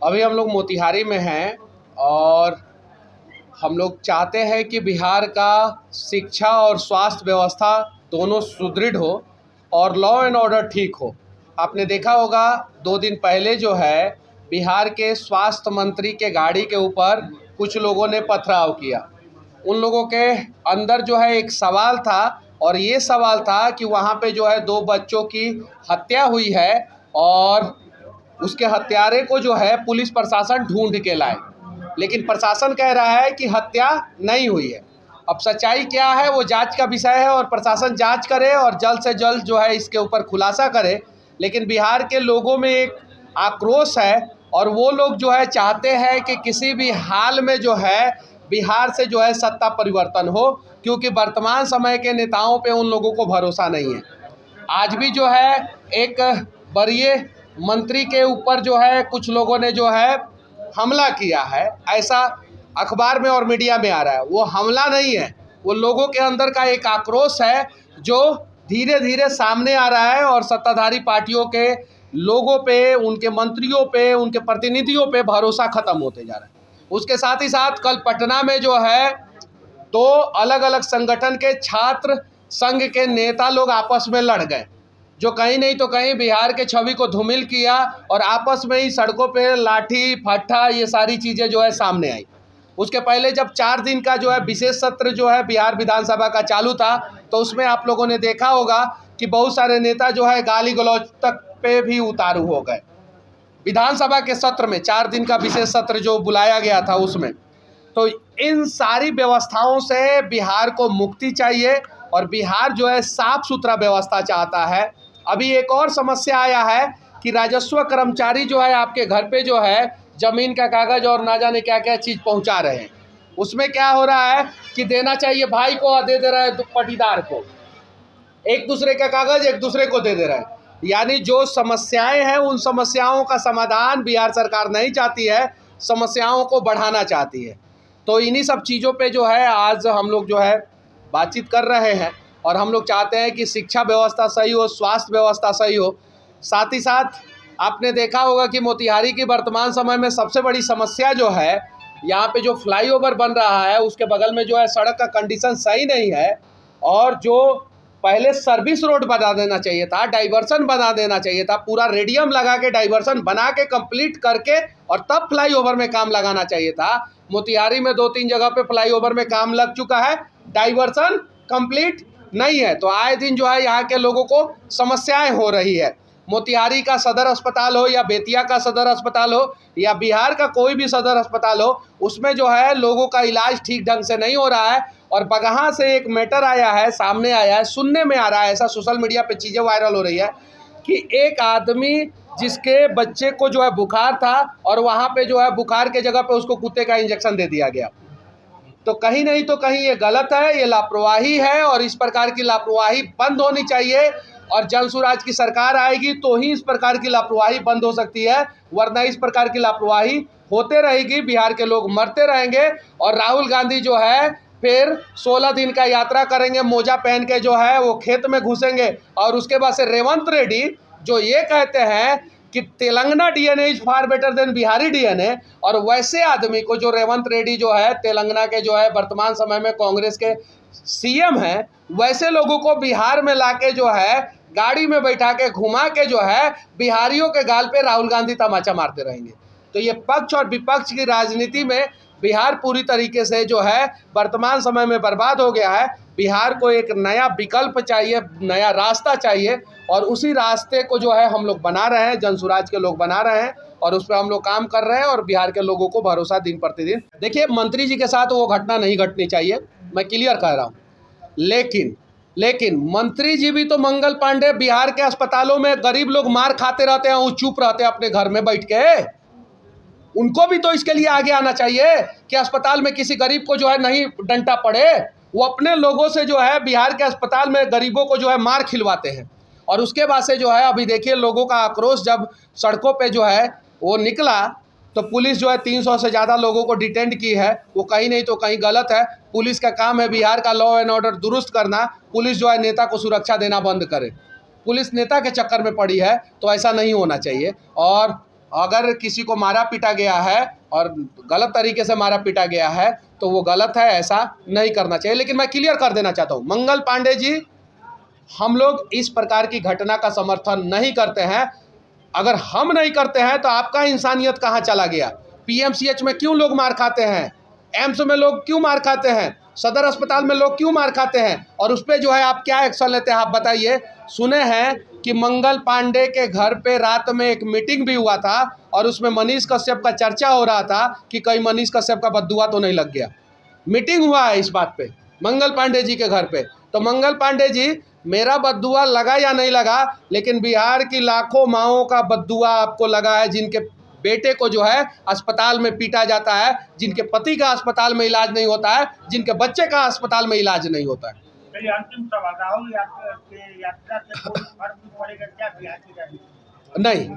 अभी हम लोग मोतिहारी में हैं और हम लोग चाहते हैं कि बिहार का शिक्षा और स्वास्थ्य व्यवस्था दोनों सुदृढ़ हो और लॉ एंड ऑर्डर ठीक हो। आपने देखा होगा 2 दिन पहले जो है बिहार के स्वास्थ्य मंत्री के गाड़ी के ऊपर कुछ लोगों ने पथराव किया। उन लोगों के अंदर जो है एक सवाल था और ये सवाल था कि वहाँ पे जो है 2 बच्चों की हत्या हुई है और उसके हत्यारे को जो है पुलिस प्रशासन ढूंढ के लाए, लेकिन प्रशासन कह रहा है कि हत्या नहीं हुई है। अब सच्चाई क्या है वो जांच का विषय है और प्रशासन जांच करे और जल्द से जल्द जो है इसके ऊपर खुलासा करे। लेकिन बिहार के लोगों में एक आक्रोश है और वो लोग जो है चाहते हैं कि किसी भी हाल में जो है बिहार से जो है सत्ता परिवर्तन हो, क्योंकि वर्तमान समय के नेताओं पे उन लोगों को भरोसा नहीं है। आज भी जो है एक वरीय मंत्री के ऊपर जो है कुछ लोगों ने जो है हमला किया है, ऐसा अखबार में और मीडिया में आ रहा है। वो हमला नहीं है, वो लोगों के अंदर का एक आक्रोश है जो धीरे धीरे सामने आ रहा है और सत्ताधारी पार्टियों के लोगों पे, उनके मंत्रियों पे, उनके प्रतिनिधियों पे भरोसा खत्म होते जा रहा है। उसके साथ ही साथ कल पटना में जो है 2 अलग अलग संगठन के छात्र संघ के नेता लोग आपस में लड़ गए, जो कहीं नहीं तो कहीं बिहार के छवि को धूमिल किया और आपस में ही सड़कों पे लाठी फट्टा ये सारी चीज़ें जो है सामने आई। उसके पहले जब 4 दिन का जो है विशेष सत्र जो है बिहार विधानसभा का चालू था, तो उसमें आप लोगों ने देखा होगा कि बहुत सारे नेता जो है गाली गलौज तक पे भी उतारू हो गए। विधानसभा के सत्र में 4 दिन का विशेष सत्र जो बुलाया गया था उसमें, तो इन सारी व्यवस्थाओं से बिहार को मुक्ति चाहिए और बिहार जो है साफ सुथरा व्यवस्था चाहता है। अभी एक और समस्या आया है कि राजस्व कर्मचारी जो है आपके घर पे जो है ज़मीन का कागज़ और ना जाने क्या क्या चीज़ पहुंचा रहे हैं। उसमें क्या हो रहा है कि देना चाहिए भाई को और दे दे रहा है पटीदार को, एक दूसरे का कागज़ एक दूसरे को दे दे रहा है। यानी जो समस्याएं हैं उन समस्याओं का समाधान बिहार सरकार नहीं चाहती है, समस्याओं को बढ़ाना चाहती है। तो इन्हीं सब चीज़ों पे जो है आज हम लोग जो है बातचीत कर रहे हैं और हम लोग चाहते हैं कि शिक्षा व्यवस्था सही हो, स्वास्थ्य व्यवस्था सही हो। साथ ही साथ आपने देखा होगा कि मोतिहारी की वर्तमान समय में सबसे बड़ी समस्या जो है, यहाँ पे जो फ्लाईओवर बन रहा है उसके बगल में जो है सड़क का कंडीशन सही नहीं है और जो पहले सर्विस रोड बना देना चाहिए था, डाइवर्सन बना देना चाहिए था, पूरा रेडियम लगा के डाइवर्सन बना के कंप्लीट करके और तब फ्लाईओवर में काम लगाना चाहिए था। मोतिहारी में 2-3 जगह पे फ्लाईओवर में काम लग चुका है, डाइवर्सन कंप्लीट नहीं है, तो आए दिन जो है यहाँ के लोगों को समस्याएं हो रही है। मोतिहारी का सदर अस्पताल हो या बेतिया का सदर अस्पताल हो या बिहार का कोई भी सदर अस्पताल हो, उसमें जो है लोगों का इलाज ठीक ढंग से नहीं हो रहा है। और बगहा से एक मैटर आया है, सामने आया है, सुनने में आ रहा है, ऐसा सोशल मीडिया पे चीज़ें वायरल हो रही है कि एक आदमी जिसके बच्चे को जो है बुखार था और वहाँ पे जो है बुखार के जगह पे उसको कुत्ते का इंजेक्शन दे दिया गया। तो कहीं नहीं तो कहीं ये गलत है, ये लापरवाही है और इस प्रकार की लापरवाही बंद होनी चाहिए। और जन सुराज की सरकार आएगी तो ही इस प्रकार की लापरवाही बंद हो सकती है, वरना इस प्रकार की लापरवाही होते रहेगी, बिहार के लोग मरते रहेंगे। और राहुल गांधी जो है फिर 16 दिन का यात्रा करेंगे, मोजा पहन के जो है वो खेत में घुसेंगे और उसके बाद से रेवंत रेड्डी जो ये कहते हैं कि Telangana DNA is far better than Bihari DNA, और वैसे आदमी को जो रेवंत रेड्डी जो है तेलंगाना के जो है वर्तमान समय में कांग्रेस के सीएम हैं, वैसे लोगों को बिहार में लाके जो है गाड़ी में बैठा के घुमा के जो है बिहारियों के गाल पे राहुल गांधी तमाचा मारते रहेंगे। तो ये पक्ष और विपक्ष की राजनीति में बिहार पूरी तरीके से जो है वर्तमान समय में बर्बाद हो गया है। बिहार को एक नया विकल्प चाहिए, नया रास्ता चाहिए और उसी रास्ते को जो है हम लोग बना रहे हैं, जन सुराज के लोग बना रहे हैं और उस पर हम लोग काम कर रहे हैं और बिहार के लोगों को भरोसा दिन प्रतिदिन। देखिए, मंत्री जी के साथ वो घटना नहीं घटनी चाहिए, मैं क्लियर कह रहा हूँ, लेकिन मंत्री जी भी तो मंगल पांडे बिहार के अस्पतालों में गरीब लोग मार खाते रहते हैं, वो चुप रहते हैं अपने घर में बैठ के। उनको भी तो इसके लिए आगे आना चाहिए कि अस्पताल में किसी गरीब को जो है नहीं डंटा पड़े। वो अपने लोगों से जो है बिहार के अस्पताल में गरीबों को जो है मार खिलवाते हैं और उसके बाद से जो है अभी देखिए लोगों का आक्रोश जब सड़कों पे जो है वो निकला तो पुलिस जो है 300 से ज़्यादा लोगों को डिटेंड की है। वो कहीं नहीं तो कहीं गलत है। पुलिस का काम है बिहार का लॉ एंड ऑर्डर दुरुस्त करना। पुलिस जो है नेता को सुरक्षा देना बंद करे। पुलिस नेता के चक्कर में पड़ी है, तो ऐसा नहीं होना चाहिए। और अगर किसी को मारा पीटा गया है और गलत तरीके से मारा पीटा गया है तो वो गलत है, ऐसा नहीं करना चाहिए। लेकिन मैं क्लियर कर देना चाहता हूँ, मंगल पांडे जी, हम लोग इस प्रकार की घटना का समर्थन नहीं करते हैं। अगर हम नहीं करते हैं तो आपका इंसानियत कहाँ चला गया? पीएमसीएच में क्यों लोग मार खाते हैं? एम्स में लोग क्यों मार खाते हैं? सदर अस्पताल में लोग क्यों मार खाते हैं? और उस पर जो है आप क्या एक्शन लेते हैं, आप बताइए। सुने हैं कि मंगल पांडे के घर पे रात में एक मीटिंग भी हुआ था और उसमें मनीष कश्यप का चर्चा हो रहा था कि कहीं मनीष कश्यप का बद्दुआ तो नहीं लग गया। मीटिंग हुआ है इस बात पे मंगल पांडे जी के घर पे। तो मंगल पांडे जी, मेरा बद्दुआ लगा या नहीं लगा, लेकिन बिहार की लाखों माँओं का बद्दुआ आपको लगा है, जिनके बेटे को जो है अस्पताल में पीटा जाता है, जिनके पति का अस्पताल में इलाज नहीं होता है, जिनके बच्चे का अस्पताल में इलाज नहीं होता है। अंतिम सवाल, राहुल यात्रा से कोई फर्क पड़ेगा क्या बिहार की? नहीं,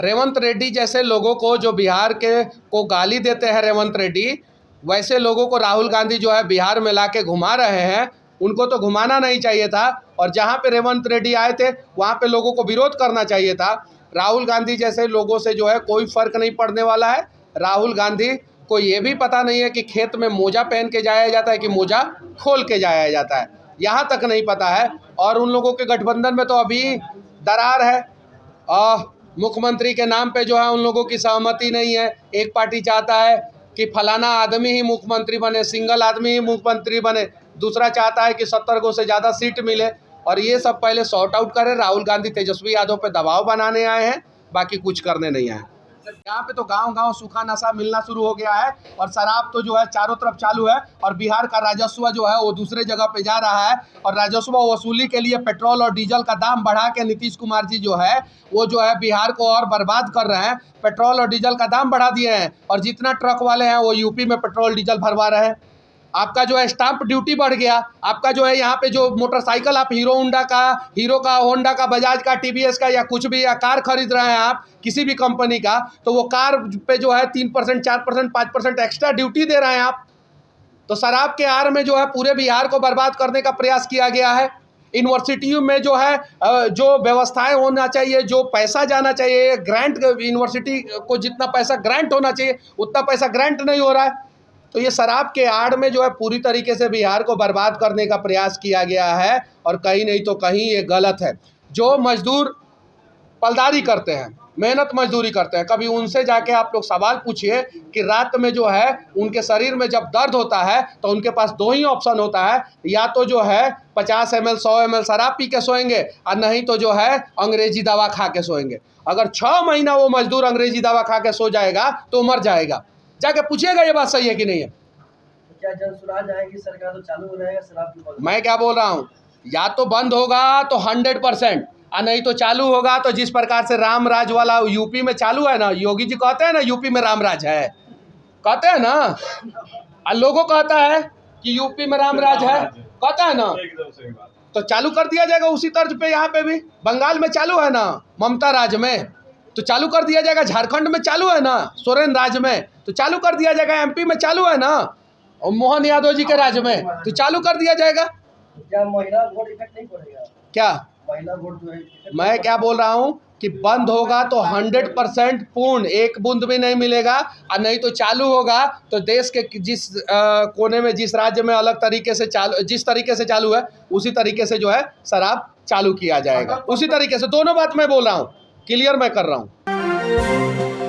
रेवंत रेड्डी जैसे लोगों को जो बिहार के को गाली देते हैं रेवंत रेड्डी, वैसे लोगों को राहुल गांधी जो है बिहार में लाके घुमा रहे हैं। उनको तो घुमाना नहीं चाहिए था, और जहाँ पे रेवंत रेड्डी आए थे वहाँ पे लोगों को विरोध करना चाहिए था। राहुल गांधी जैसे लोगों से जो है कोई फ़र्क नहीं पड़ने वाला है। राहुल गांधी को ये भी पता नहीं है कि खेत में मोजा पहन के जाया जाता है कि मोजा खोल के जाया जाता है, यहाँ तक नहीं पता है। और उन लोगों के गठबंधन में तो अभी दरार है, मुख्यमंत्री के नाम पे जो है उन लोगों की सहमति नहीं है। एक पार्टी चाहता है कि फलाना आदमी ही मुख्यमंत्री बने, सिंगल आदमी ही मुख्यमंत्री बने, दूसरा चाहता है कि 70 को से ज़्यादा सीट मिले। और ये सब पहले सॉर्ट आउट करें। राहुल गांधी तेजस्वी यादव पे दबाव बनाने आए हैं, बाकी कुछ करने नहीं आए। यहाँ पे तो गांव-गांव सूखा नशा मिलना शुरू हो गया है और शराब तो जो है चारों तरफ चालू है। और बिहार का राजस्व जो है वो दूसरे जगह पे जा रहा है, और राजस्व वसूली के लिए पेट्रोल और डीजल का दाम बढ़ा के नीतीश कुमार जी जो है वो जो है बिहार को और बर्बाद कर रहे हैं। पेट्रोल और डीजल का दाम बढ़ा दिए हैं, और जितना ट्रक वाले हैं वो यूपी में पेट्रोल डीजल भरवा रहे हैं। आपका जो है स्टाम्प ड्यूटी बढ़ गया। आपका जो है यहाँ पे जो मोटरसाइकिल आप हीरो का, होंडा का, बजाज का, टीवीएस का या कुछ भी, या कार खरीद रहे हैं आप किसी भी कंपनी का, तो वो कार पे जो है 3%, 4%, 5% एक्स्ट्रा ड्यूटी दे रहे हैं आप। तो शराब के आड़ में जो है पूरे बिहार को बर्बाद करने का प्रयास किया गया है। यूनिवर्सिटियों में जो है जो व्यवस्थाएं होना चाहिए, जो पैसा जाना चाहिए, ग्रांट, यूनिवर्सिटी को जितना पैसा ग्रांट होना चाहिए उतना पैसा ग्रांट नहीं हो रहा है। तो ये शराब के आड़ में जो है पूरी तरीके से बिहार को बर्बाद करने का प्रयास किया गया है, और कहीं नहीं तो कहीं ये गलत है। जो मजदूर पलदारी करते हैं, मेहनत मजदूरी करते हैं, कभी उनसे जाके आप लोग सवाल पूछिए कि रात में जो है उनके शरीर में जब दर्द होता है तो उनके पास दो ही ऑप्शन होता है, या तो जो है 50 ml 100 ml शराब पी के सोएंगे, और नहीं तो जो है अंग्रेजी दवा खा के सोएंगे। अगर 6 महीना वो मजदूर अंग्रेजी दवा खा के सो जाएगा तो मर जाएगा। जाके पूछिएगा ये बात सही है कि नहीं है। क्या जन सुराज आएगी सरकार तो चालू हो जाएगा शराब की बंद? मैं क्या बोल रहा हूँ, या तो बंद होगा तो 100%, और नहीं तो चालू होगा तो जिस प्रकार से राम राज वाला यूपी में चालू है ना, योगी जी कहते हैं ना यूपी में राम राज है, कहते हैं ना, और लोगों कहता है कि यूपी में राम राज है, कहता है ना, तो चालू कर दिया जाएगा उसी तर्ज पे। यहाँ पे भी बंगाल में चालू है ना, ममता राज में, तो चालू कर दिया जाएगा। झारखंड में चालू है ना, सोरेन राज में, तो चालू कर दिया जाएगा। एमपी में चालू है ना, और मोहन यादव जी के राज में, तो चालू कर दिया जाएगा। क्या महिला वोट इफेक्ट नहीं पड़ेगा? क्या महिला वोट जो है, मैं क्या बोल रहा हूँ कि बंद होगा तो 100% पूर्ण, एक बूंद भी नहीं मिलेगा, और नहीं तो चालू होगा तो देश के जिस कोने में, जिस राज्य में अलग तरीके से चालू, जिस तरीके से चालू है उसी तरीके से जो है शराब चालू किया जाएगा, उसी तरीके से। दोनों बात मैं बोल रहा हूँ, क्लियर मैं कर रहा हूँ।